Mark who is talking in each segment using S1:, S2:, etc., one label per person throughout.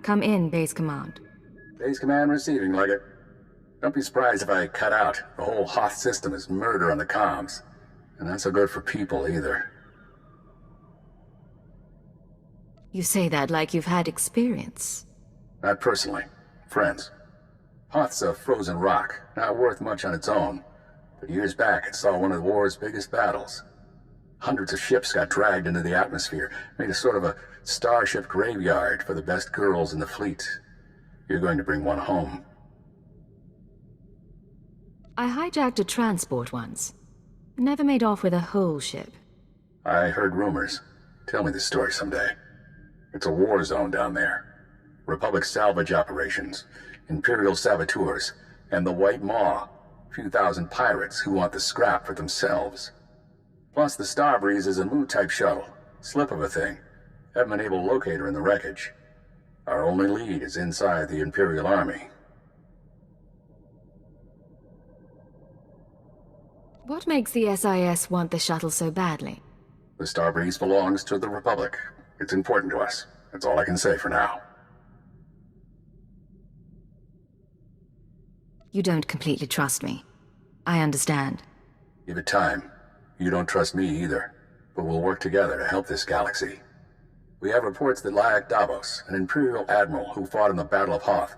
S1: Come in, Base Command.
S2: Base Command receiving, Leggett. Don't be surprised if I cut out. The whole Hoth system is murder on the comms. And not so good for people, either.
S1: You say that like you've had experience.
S2: Not personally. Friends. Hoth's a frozen rock, not worth much on its own. But years back, it saw one of the war's biggest battles. Hundreds of ships got dragged into the atmosphere, made a sort of a starship graveyard for the best girls in the fleet. You're going to bring one home.
S1: I hijacked a transport once. Never made off with a whole ship.
S2: I heard rumors. Tell me the story someday. It's a war zone down there. Republic salvage operations, Imperial saboteurs, and the White Maw. Few thousand pirates who want the scrap for themselves. Plus the Starbreeze is a Mu-type shuttle. Slip of a thing. Haven't been able to locate her in the wreckage. Our only lead is inside the Imperial Army.
S1: What makes the SIS want the shuttle so badly?
S2: The Starbreeze belongs to the Republic. It's important to us. That's all I can say for now.
S1: You don't completely trust me. I understand.
S2: Give it time. You don't trust me either. But we'll work together to help this galaxy. We have reports that Lyak Davos, an Imperial admiral who fought in the Battle of Hoth,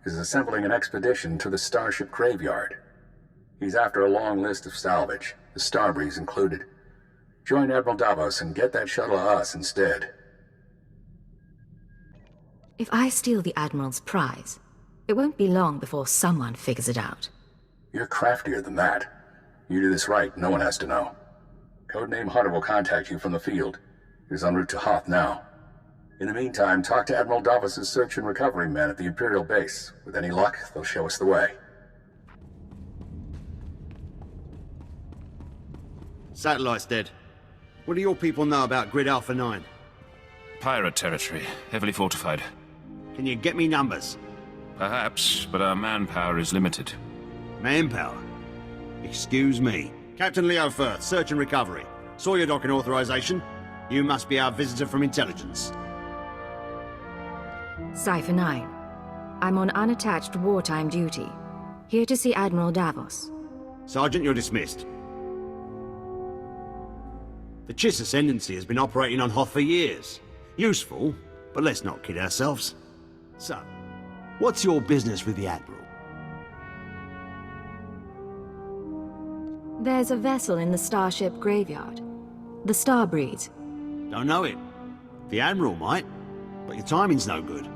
S2: is assembling an expedition to the Starship Graveyard. He's after a long list of salvage, the Starbreeze included. Join Admiral Davos and get that shuttle to us instead.
S1: If I steal the Admiral's prize, it won't be long before someone figures it out.
S2: You're craftier than that. You do this right, no one has to know. Codename Hunter will contact you from the field. He's en route to Hoth now. In the meantime, talk to Admiral Davos' search and recovery men at the Imperial base. With any luck, they'll show us the way.
S3: Satellite's dead. What do your people know about Grid Alpha 9?
S4: Pirate territory, heavily fortified.
S3: Can you get me numbers?
S4: Perhaps, but our manpower is limited.
S3: Manpower? Excuse me. Captain Leo Firth, search and recovery. Saw your docking authorization. You must be our visitor from intelligence.
S1: Cypher 9. I'm on unattached wartime duty. Here to see Admiral Davos.
S3: Sergeant, you're dismissed. The Chiss Ascendancy has been operating on Hoth for years. Useful, but let's not kid ourselves. So, what's your business with the Admiral?
S1: There's a vessel in the Starship Graveyard. The Starbreeze.
S3: Don't know it. The Admiral might, but your timing's no good.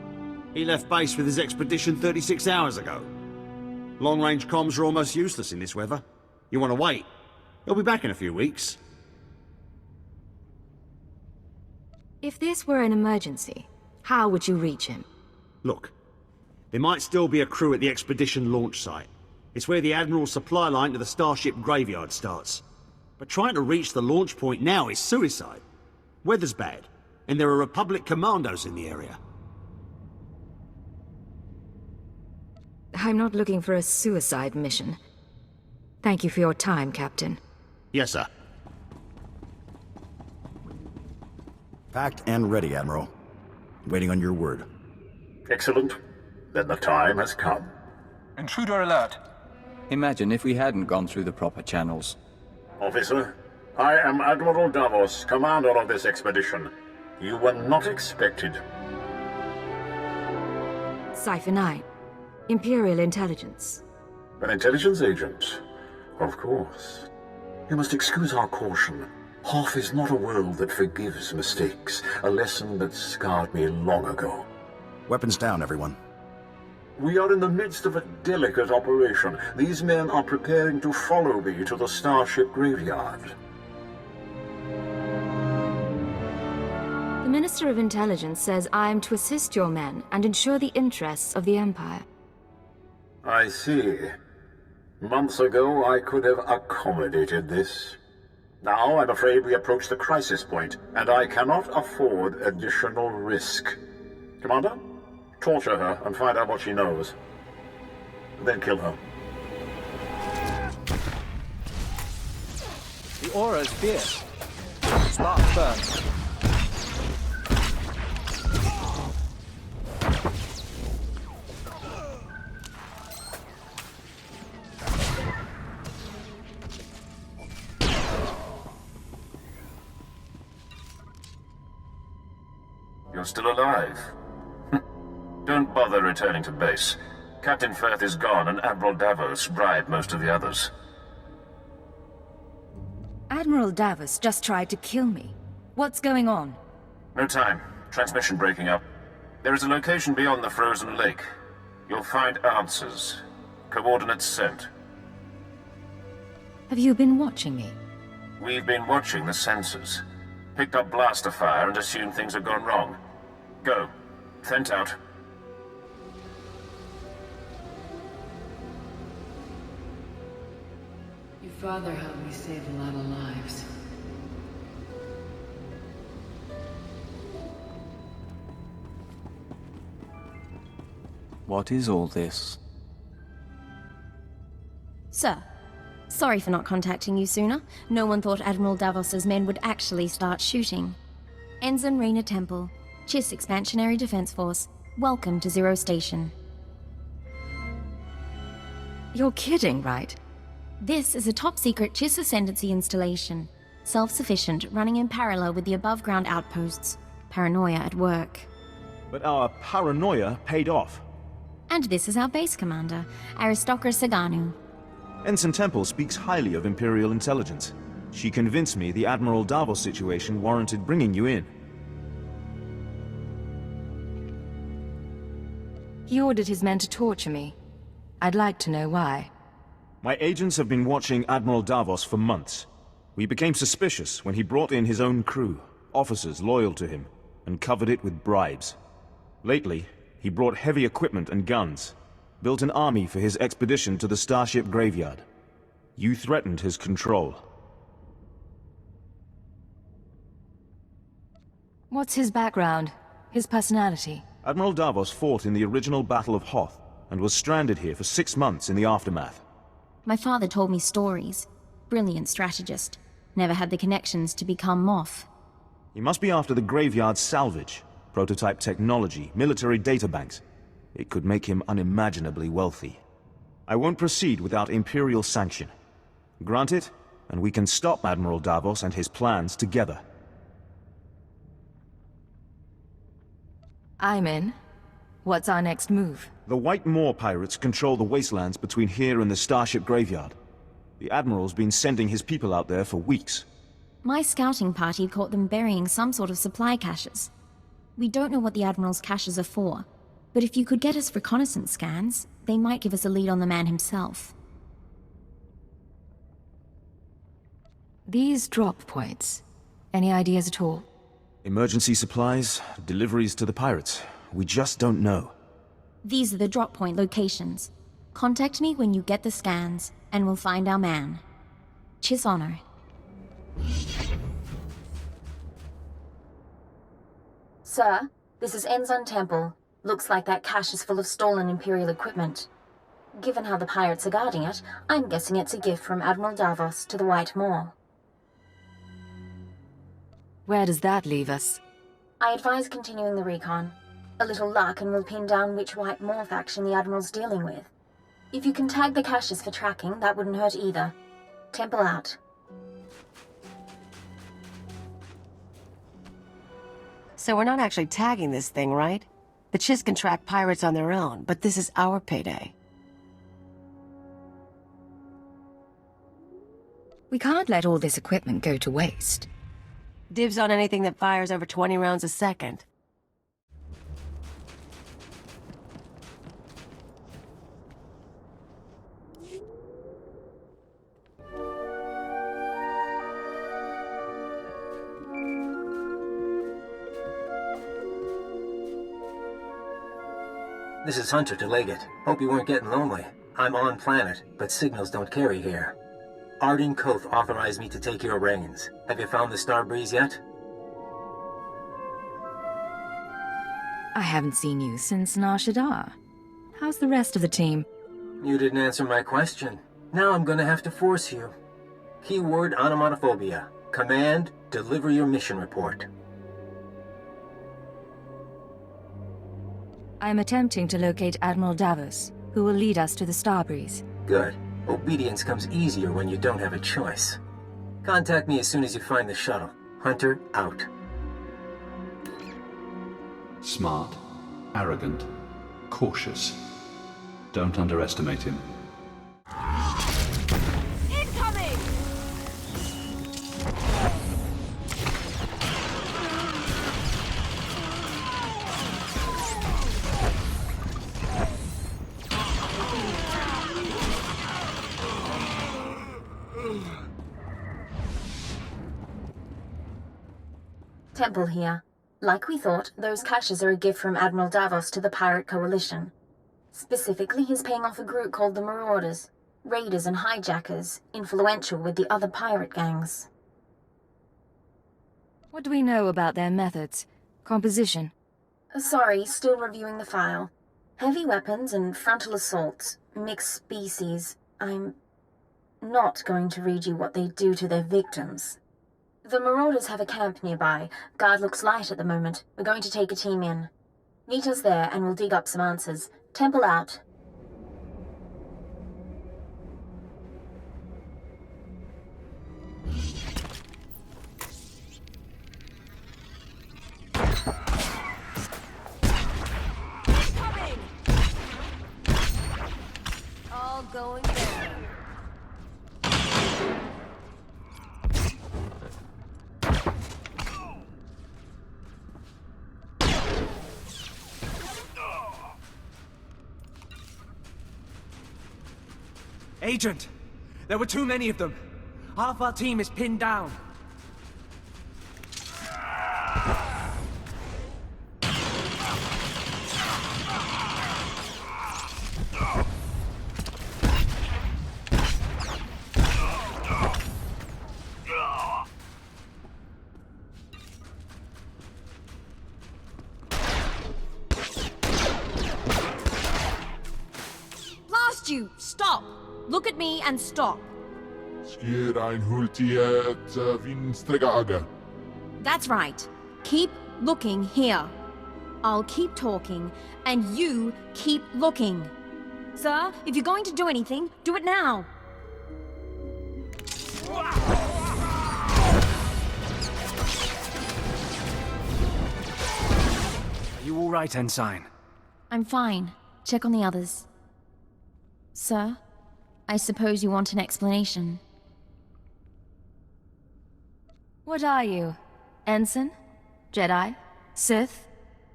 S3: He left base with his expedition 36 hours ago. Long-range comms are almost useless in this weather. You want to wait? He'll be back in a few weeks.
S1: If this were an emergency, how would you reach him?
S3: Look, there might still be a crew at the expedition launch site. It's where the Admiral's supply line to the Starship Graveyard starts. But trying to reach the launch point now is suicide. Weather's bad, and there are Republic commandos in the area.
S1: I'm not looking for a suicide mission. Thank you for your time, Captain.
S3: Yes, sir.
S5: Packed and ready, Admiral. Waiting on your word.
S6: Excellent. Then the time has come.
S7: Intruder alert.
S8: Imagine if we hadn't gone through the proper channels.
S6: Officer, I am Admiral Davos, commander of this expedition. You were not expected.
S1: Cypher 9. Imperial Intelligence.
S6: An intelligence agent? Of course. You must excuse our caution. Hoth is not a world that forgives mistakes, a lesson that scarred me long ago.
S5: Weapons down, everyone.
S6: We are in the midst of a delicate operation. These men are preparing to follow me to the Starship Graveyard.
S1: The Minister of Intelligence says I am to assist your men and ensure the interests of the Empire.
S6: I see. Months ago, I could have accommodated this. Now, I'm afraid we approach the crisis point, and I cannot afford additional risk. Commander, torture her and find out what she knows. Then kill her.
S7: The aura's fierce. Sparks burn.
S4: You're still alive. Don't bother returning to base. Captain Firth is gone and Admiral Davos bribed most of the others.
S1: Admiral Davos just tried to kill me. What's going on?
S4: No time. Transmission breaking up. There is a location beyond the frozen lake. You'll find answers. Coordinates sent.
S1: Have you been watching me?
S4: We've been watching the sensors. Picked up blaster fire and assumed things had gone wrong. Go. Sent out.
S9: Your father helped me save a lot of lives.
S8: What is all this?
S10: Sir, sorry for not contacting you sooner. No one thought Admiral Davos's men would actually start shooting. Ensign Riana Temple, Chiss Expansionary Defense Force. Welcome to Zero Station.
S1: You're kidding, right?
S10: This is a top-secret Chiss Ascendancy installation. Self-sufficient, running in parallel with the above-ground outposts. Paranoia at work.
S11: But our paranoia paid off.
S10: And this is our base commander, Aristocra Saganu.
S11: Ensign Temple speaks highly of Imperial intelligence. She convinced me the Admiral Davos situation warranted bringing you in.
S1: He ordered his men to torture me. I'd like to know why.
S11: My agents have been watching Admiral Davos for months. We became suspicious when he brought in his own crew, officers loyal to him, and covered it with bribes. Lately, he brought heavy equipment and guns, built an army for his expedition to the Starship Graveyard. You threatened his control.
S1: What's his background? His personality?
S11: Admiral Davos fought in the original Battle of Hoth, and was stranded here for 6 months in the aftermath.
S10: My father told me stories. Brilliant strategist. Never had the connections to become Moth.
S11: He must be after the Graveyard's salvage, prototype technology, military databanks. It could make him unimaginably wealthy. I won't proceed without Imperial sanction. Grant it, and we can stop Admiral Davos and his plans together.
S1: I'm in. What's our next move?
S11: The White Moor pirates control the wastelands between here and the Starship Graveyard. The Admiral's been sending his people out there for weeks.
S10: My scouting party caught them burying some sort of supply caches. We don't know what the Admiral's caches are for, but if you could get us reconnaissance scans, they might give us a lead on the man himself.
S1: These drop points. Any ideas at all?
S11: Emergency supplies, deliveries to the pirates. We just don't know.
S10: These are the drop point locations. Contact me when you get the scans, and we'll find our man. Chiss honor. Sir, this is Ensign Temple. Looks like that cache is full of stolen Imperial equipment. Given how the pirates are guarding it, I'm guessing it's a gift from Admiral Davos to the White Moor.
S1: Where does that leave us?
S10: I advise continuing the recon. A little luck and we'll pin down which White Moor faction the Admiral's dealing with. If you can tag the caches for tracking, that wouldn't hurt either. Temple out.
S12: So we're not actually tagging this thing, right? The Chiss can track pirates on their own, but this is our payday.
S1: We can't let all this equipment go to waste.
S12: Dibs on anything that fires over 20 rounds a second.
S13: This is Hunter to Leggett. Hope you weren't getting lonely. I'm on planet, but signals don't carry here. Arden Koth authorized me to take your reins. Have you found the Starbreeze yet?
S1: I haven't seen you since Nar Shaddaa. How's the rest of the team?
S13: You didn't answer my question. Now I'm gonna have to force you. Keyword onomatophobia. Command, deliver your mission report.
S1: I'm attempting to locate Admiral Davos, who will lead us to the Starbreeze.
S13: Good. Obedience comes easier when you don't have a choice. Contact me as soon as you find the shuttle. Hunter, out.
S14: Smart, arrogant, cautious. Don't underestimate him.
S10: Incoming!
S15: Temple here. Like we thought, those caches are a gift from Admiral Davos to the Pirate Coalition. Specifically, he's paying off a group called the Marauders. Raiders and hijackers, influential with the other pirate gangs.
S1: What do we know about their methods? Composition?
S15: Sorry, still reviewing the file. Heavy weapons and frontal assaults, mixed species. I'm not going to read you what they do to their victims. The Marauders have a camp nearby. Guard looks light at the moment. We're going to take a team in. Meet us there and we'll dig up some answers. Temple out.
S10: Coming! All going down.
S16: Agent! There were too many of them. Half our team is pinned down.
S10: Blast you! Stop! Look at me and stop. That's right. Keep looking here. I'll keep talking, and you keep looking. Sir, if you're going to do anything, do it now.
S16: Are you all right, Ensign?
S10: I'm fine. Check on the others. Sir, I suppose you want an explanation.
S1: What are you? Ensign? Jedi? Sith?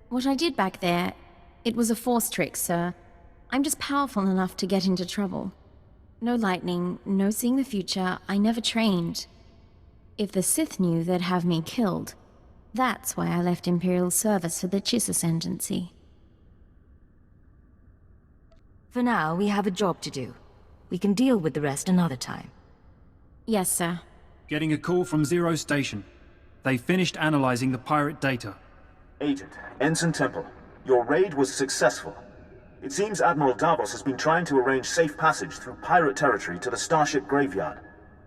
S10: What I did back there, it was a force trick, sir. I'm just powerful enough to get into trouble. No lightning, no seeing the future, I never trained. If the Sith knew, they'd have me killed. That's why I left Imperial service for the Chiss Ascendancy.
S1: For now, we have a job to do. We can deal with the rest another time.
S10: Yes, sir.
S17: Getting a call from Zero Station. They finished analyzing the pirate data.
S18: Agent, Ensign Temple, your raid was successful. It seems Admiral Davos has been trying to arrange safe passage through pirate territory to the starship graveyard.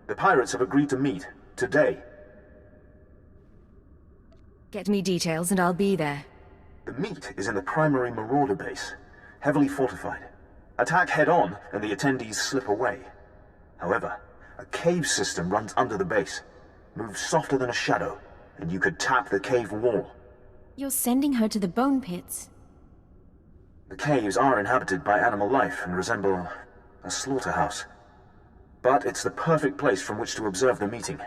S18: The pirates have agreed to meet, today.
S1: Get me details and I'll be there.
S18: The meet is in the primary Marauder base, heavily fortified. Attack head-on and the attendees slip away. However, a cave system runs under the base, moves softer than a shadow, and you could tap the cave wall.
S10: You're sending her to the bone pits.
S18: The caves are inhabited by animal life and resemble a slaughterhouse. But it's the perfect place from which to observe the meeting.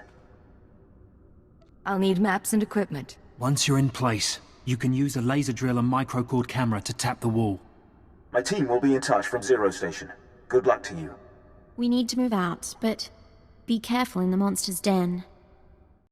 S1: I'll need maps and equipment.
S17: Once you're in place, you can use a laser drill and microcord camera to tap the wall.
S18: My team will be in touch from Zero Station. Good luck to you.
S10: We need to move out, but be careful in the monster's den.